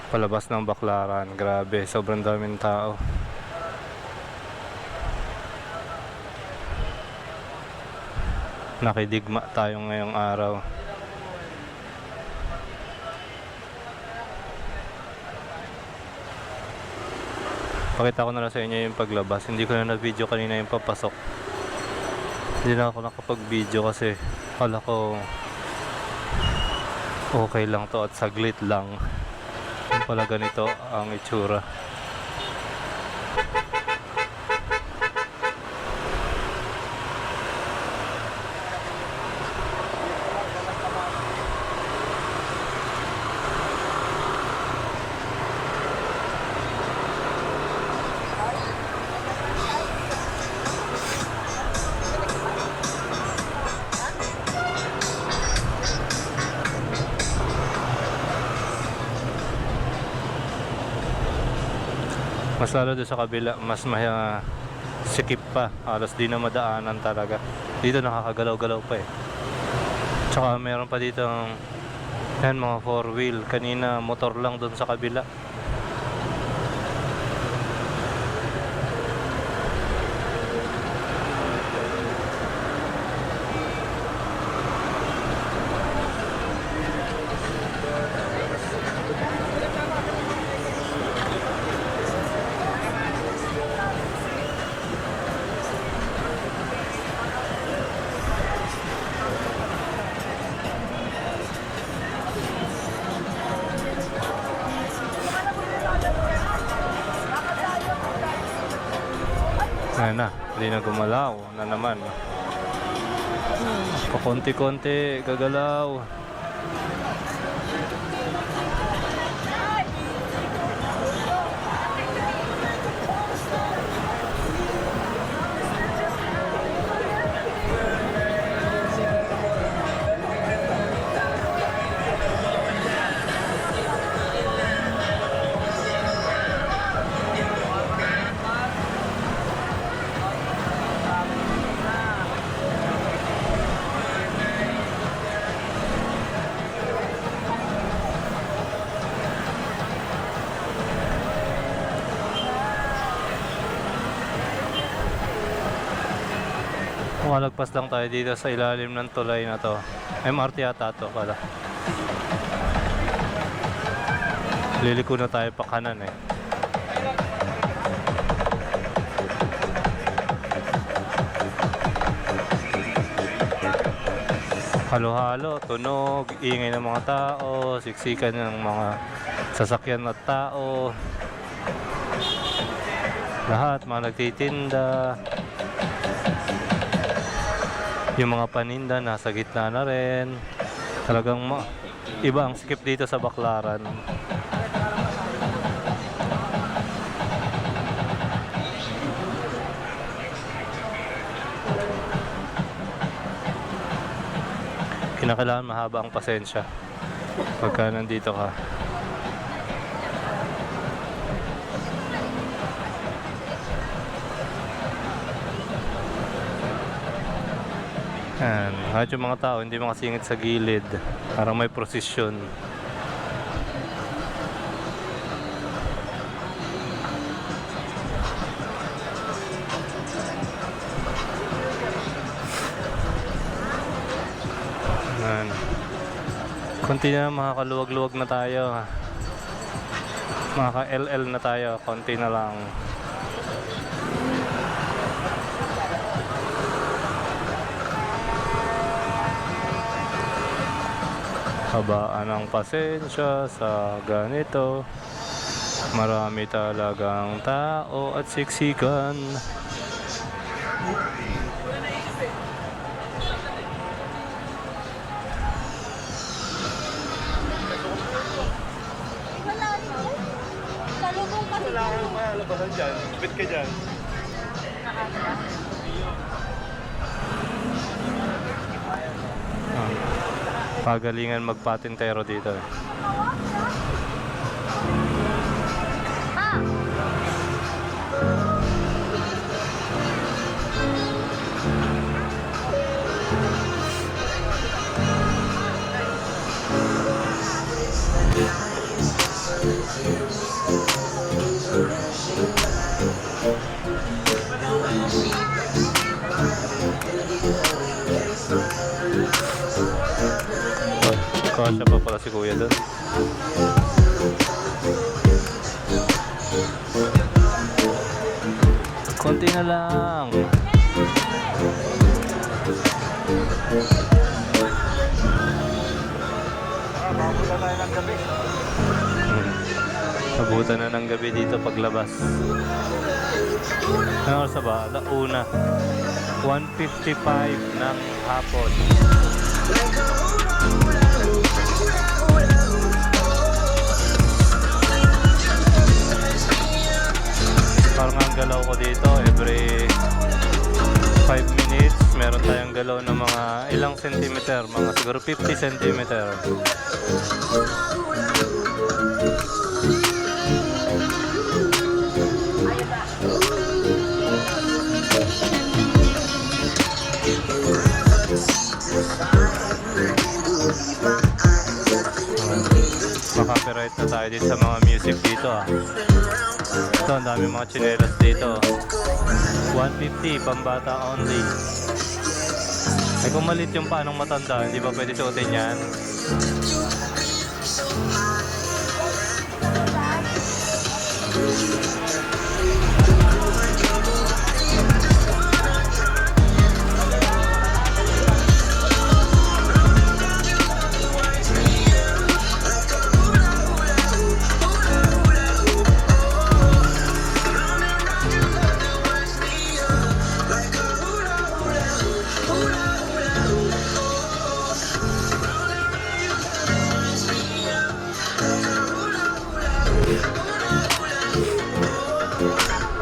Palabas ng Baclaran. Grabe, sobrang daming tao. Nakidigma tayo ngayong araw. Pakita ko na lang sa inyo yung paglabas. Hindi ko na na-video kanina yung papasok. Hindi na ako nakapag-video kasi kala ko okay lang to at saglit lang. Yung pala ganito ang itsura. Mas lalo doon sa kabila, mas sikip pa. Halos di na madaanan talaga. Dito nakakagalaw-galaw pa eh. Tsaka meron pa dito yan, mga 4-wheel. Kanina motor lang doon sa kabila. Ayan na, hindi na gumalaw na naman. Pakonti-konti, gagalaw. Malagpas lang tayo dito sa ilalim ng tulay na to. MRT yata to pala. Liliko na tayo pa kanan eh. Halo-halo, tunog, ingay ng mga tao, siksikan ng mga sasakyan at tao. Lahat mga nagtitinda. Yung mga paninda nasa gitna na rin. Talagang iba ang skip dito sa Baclaran. Kinakailangan mahaba ang pasensya pagka nandito ka. Yan, kahit yung mga tao hindi makasingit sa gilid, parang may prosesyon. Yan. Konti na, makakaluwag-luwag na tayo. Makaka-LL na tayo, konti na lang. Habaan ang pasensya sa ganito. Marami talagang tao at siksikan. Wala kang malabasan dyan. Bit ka dyan. Pagalingan magpatintero dito eh. Kasya pa pala si kuya doon. Konti na lang. Mabuta tayo ng gabi. Nabutan na ng gabi dito paglabas. Ano oras na ba? Alauna. 1:55 ng hapon. Parang ang galaw ko dito every 5 minutes meron tayong galaw ng mga ilang centimeter, mga siguro 50 centimeter. Makapiright na tayo dito sa mga music dito ah. Ito, ang dami mga tsinelas dito. 150, pambata only. Ay kung malit yung paanong matanda, hindi ba pwede suotin yan?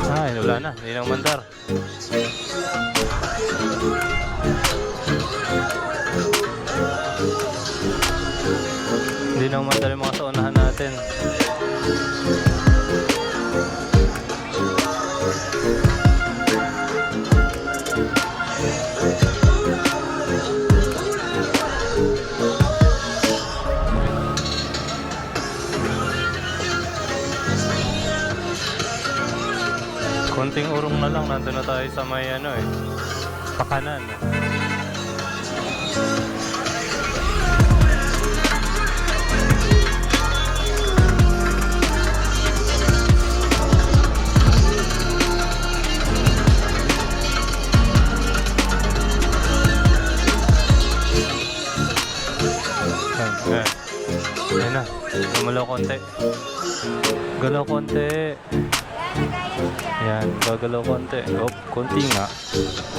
Ay, wala na. Hindi nang mandar. Hindi nang mandar yung mga saunahan natin. Konting urong na lang, nandun na tayo sa may ano eh, pakanan. Ayan na, gumalaw konti. Galaw konti. Yan, gagalaw konti. Oh, konti nga.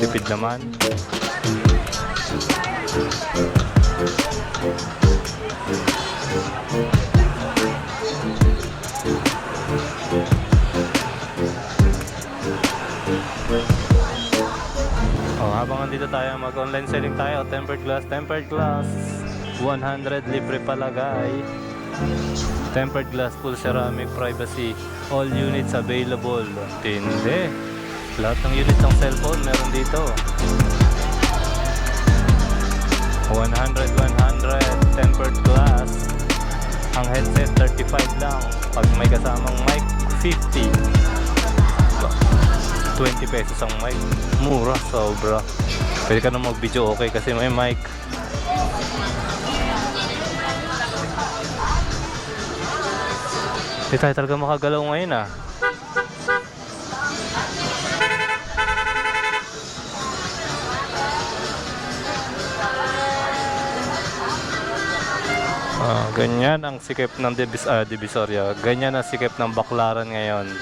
Tipid naman. Oh, habang andito tayo, mag-online selling tayo. Tempered glass, 100 libre palagay. Tempered glass, full ceramic, privacy, all units available. Tindi. Lahat ng units ng cellphone meron dito. 100 tempered glass. Ang headset 35 lang. Pag may kasamang mic, 50. 20 pesos ang mic. Mura, sobra. Pwede ka na mag-video okay kasi may mic. Hindi tayo talaga makagalaw ngayon ah. Ganyan ang sikip ng Divisoria. Ganyan ang sikip ng Baclaran ngayon.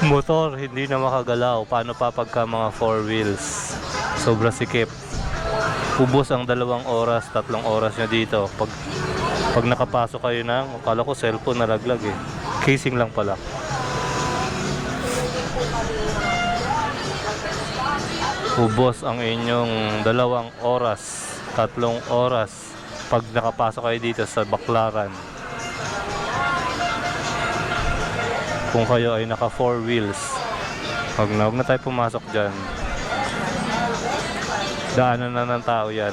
Motor, hindi na makagalaw. Paano pa pagka mga 4 wheels? Sobra sikip. Ubos ang 2 oras, 3 oras nyo dito. Pag nakapasok kayo ng, akala ko cellphone nalaglag eh. Casing lang pala. Ubos ang inyong 2 oras, 3 oras pag nakapasok kayo dito sa Baclaran. Kung kayo ay naka 4 wheels, huwag na tayo pumasok dyan. Daanan na ng tao yan.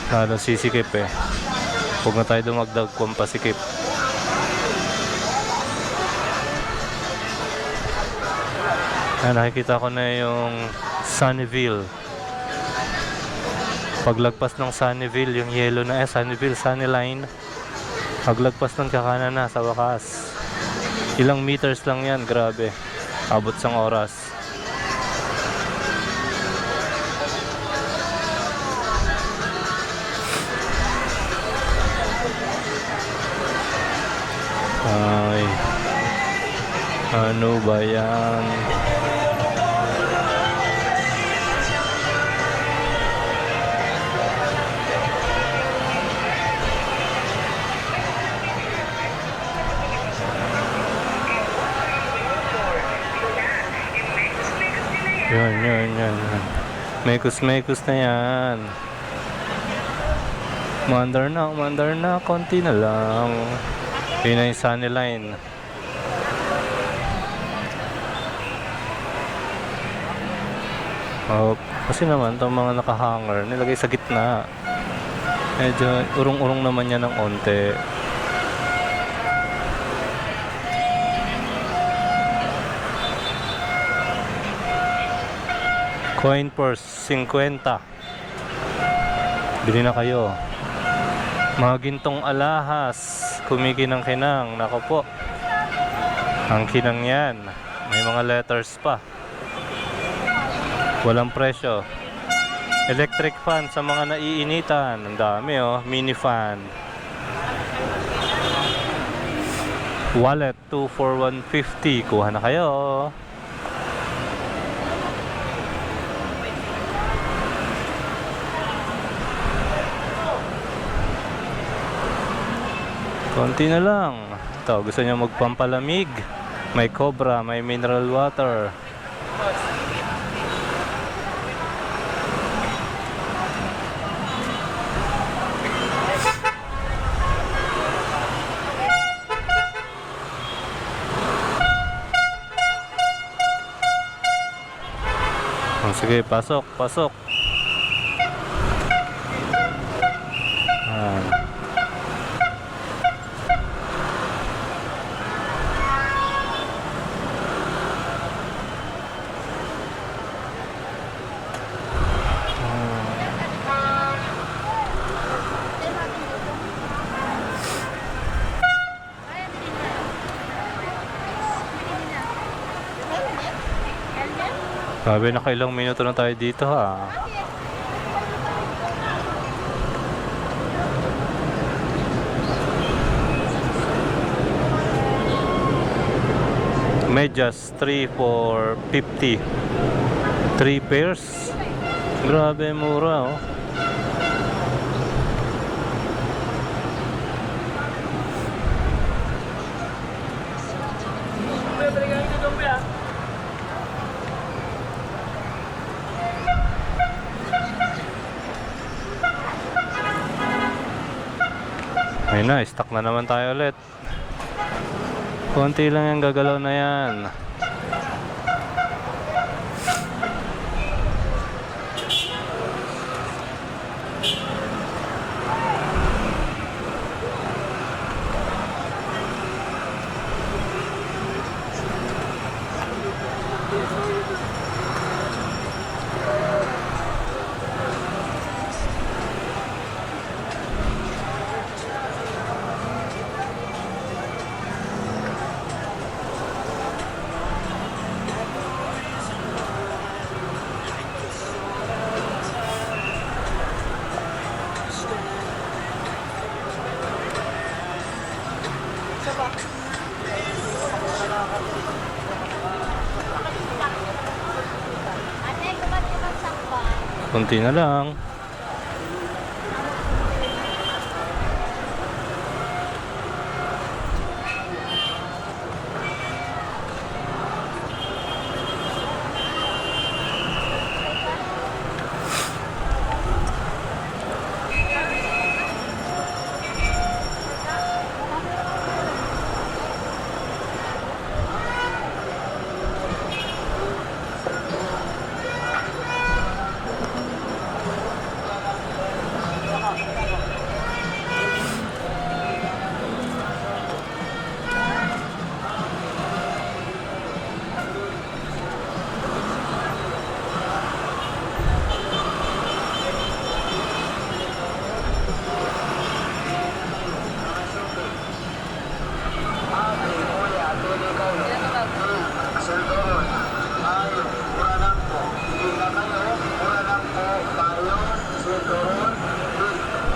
Lalo sisikip eh. Huwag na tayo dumagdag kung pasikip. Nakikita ko na yung Sunnyville. Paglagpas ng Sunnyville, yung yellow na Sunnyville, Sunnyline. Paglagpas ng kakanan na sa wakas. Ilang meters lang yan, grabe. Abot sang oras. Ay, ano ba yan? Yan. Mekos na yan. Umandar na, konti na lang. Yun na yung Sunnyline. Kasi naman itong mga nakahanger nilagay sa gitna. Medyo urong-urong naman yan ng onte. Coin purse 50. Bili na kayo. Mga gintong alahas, kumikinang-kinang. Nako po, ang kinang yan. May mga letters pa. Walang presyo. Electric fan sa mga naiinitan. Ang dami oh, mini fan. Wallet 2 for 150. Kuha na kayo. Konti na lang. Ito, gusto niyo magpampalamig? May Cobra, may mineral water. Sige, pasok. Sabi, nakailang minuto na tayo dito ha. Medyas 3 for 50. 3 pairs. Grabe mura oh. Ayun na, stock na naman tayo ulit. Konti lang yung gagalaw na yan. Konti na lang.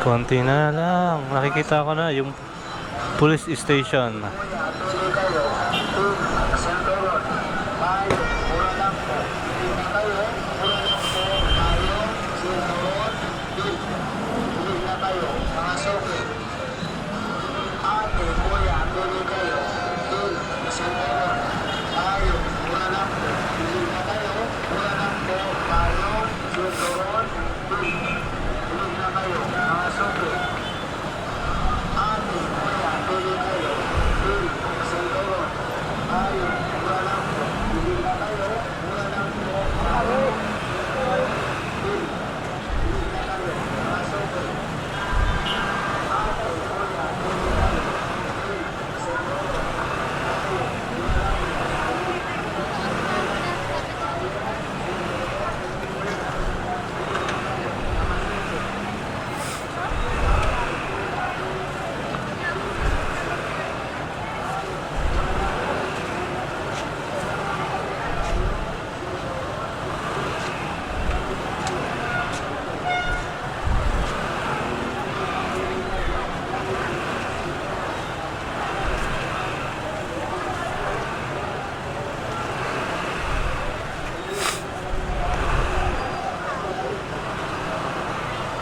Konti na lang. Nakikita ko na yung police station.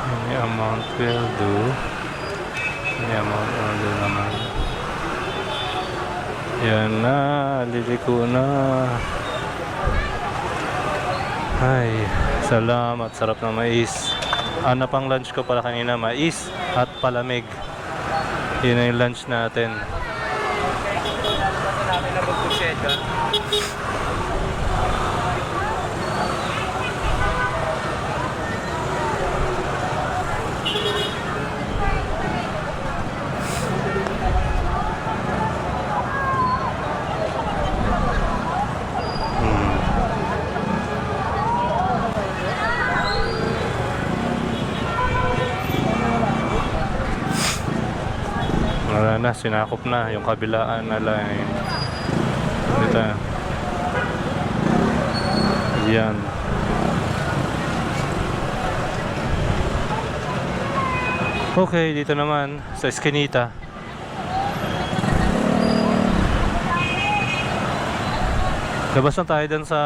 Any amount will do. Any amount will do naman. Yan na, liliko na. Ay, salamat, sarap ng mais. Ano pang lunch ko pala kanina, mais at palamig. Yun na yung lunch natin. namin na magpusyeta. Wala na, sinakop na yung kabilaan na line. Dito. Yan. Okay, dito naman sa Eskinita. Labas na tayo dun sa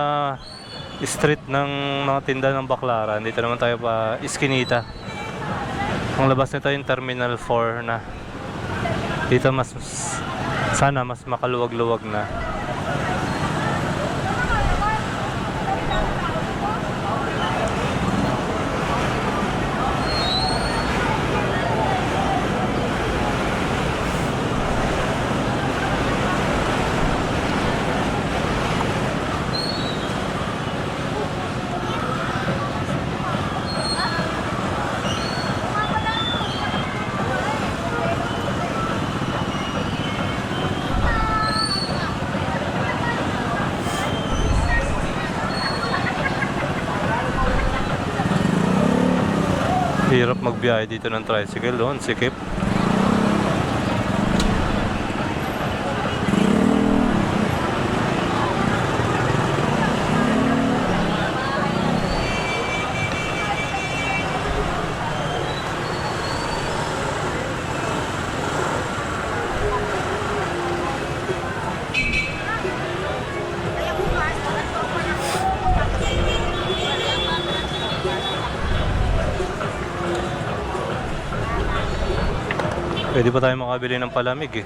street ng mga tinda ng Baklaran. Dito naman tayo pa Eskinita. Ang labas nito yung Terminal 4 na. Dito sana mas makaluwag-luwag na. Hirap magbiyahe dito ng tricycle doon, sikip. Pwede pa tayo makabili ng palamig eh.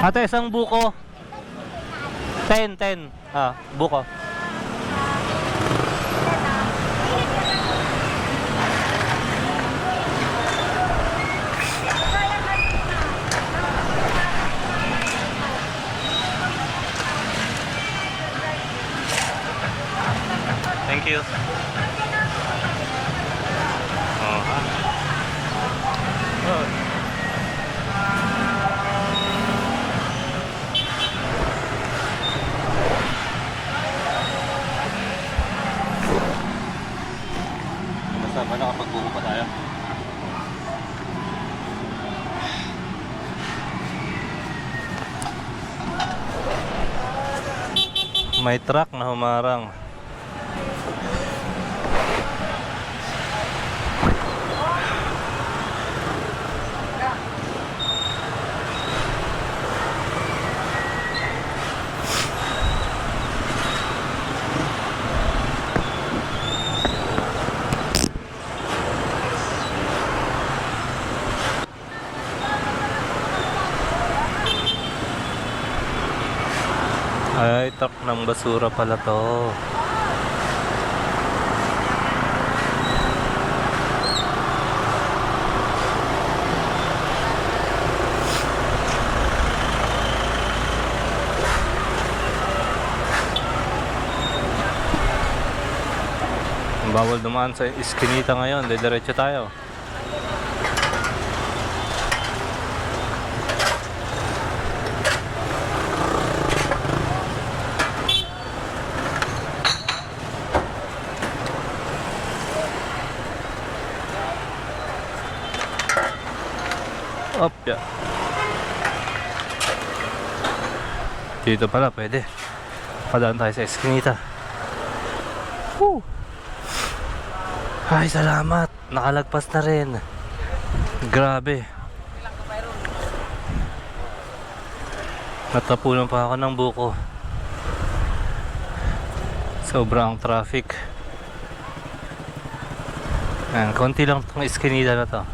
Ate, isang buko. 10. Ah, buko. you. Oh. Oh. Masama na kapag buko pa tayo. May truck na humarang. Ay, truck ng basura pala to. Bawal dumaan sa iskinita ngayon, diretso tayo. Up, yeah. Dito pala pwede. Padaan tayo sa eskinita. Woo! Ay, salamat. Nakalagpas na rin. Grabe. Natapunan pa ako ng buko. Sobrang traffic. Ayan, konti lang itong eskinita na to.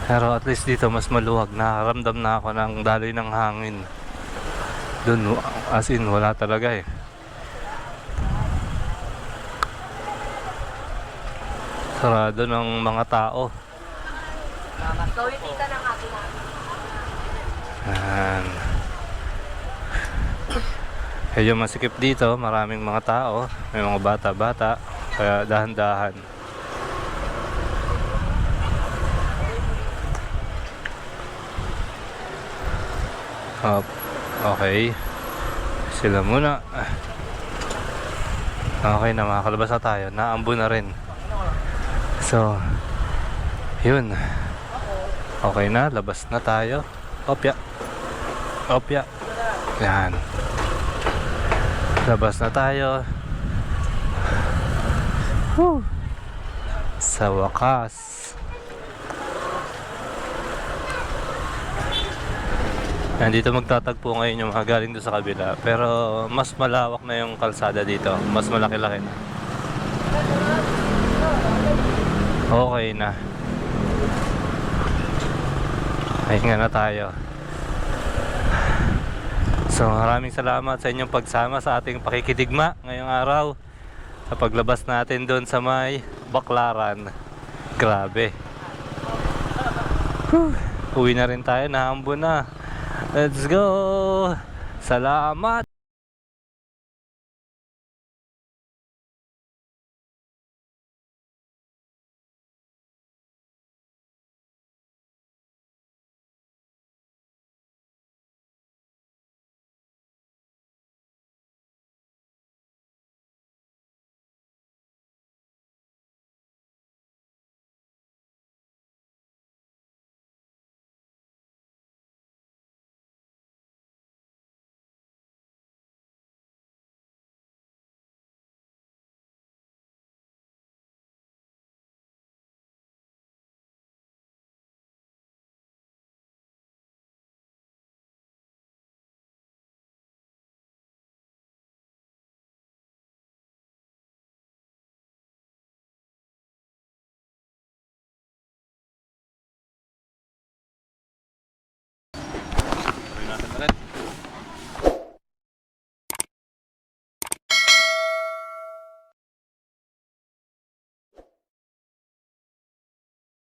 Pero at least dito mas maluwag. Nakaramdam na ako ng daloy ng hangin. Doon, as in, wala talaga eh. Sarado ng mga tao. Ayan. Medyo masikip dito. Maraming mga tao. May mga bata-bata. Kaya dahan-dahan. Okay. Sila muna. Okay na, makakalabas na tayo. Naambo na rin. So, yun. Okay na, labas na tayo. Opya. Opya. Yan. Labas na tayo. Whew. Sa wakas. Nandito magtatagpo ngayon yung mga galing doon sa kabila. Pero mas malawak na yung kalsada dito. Mas malaki-laki na. Okay na. Pahinga na tayo. So maraming salamat sa inyong pagsama sa ating pakikidigma ngayong araw. Sa paglabas natin doon sa may Baclaran. Grabe. Uwi na rin tayo. Nahambo na. Let's go! Salamat!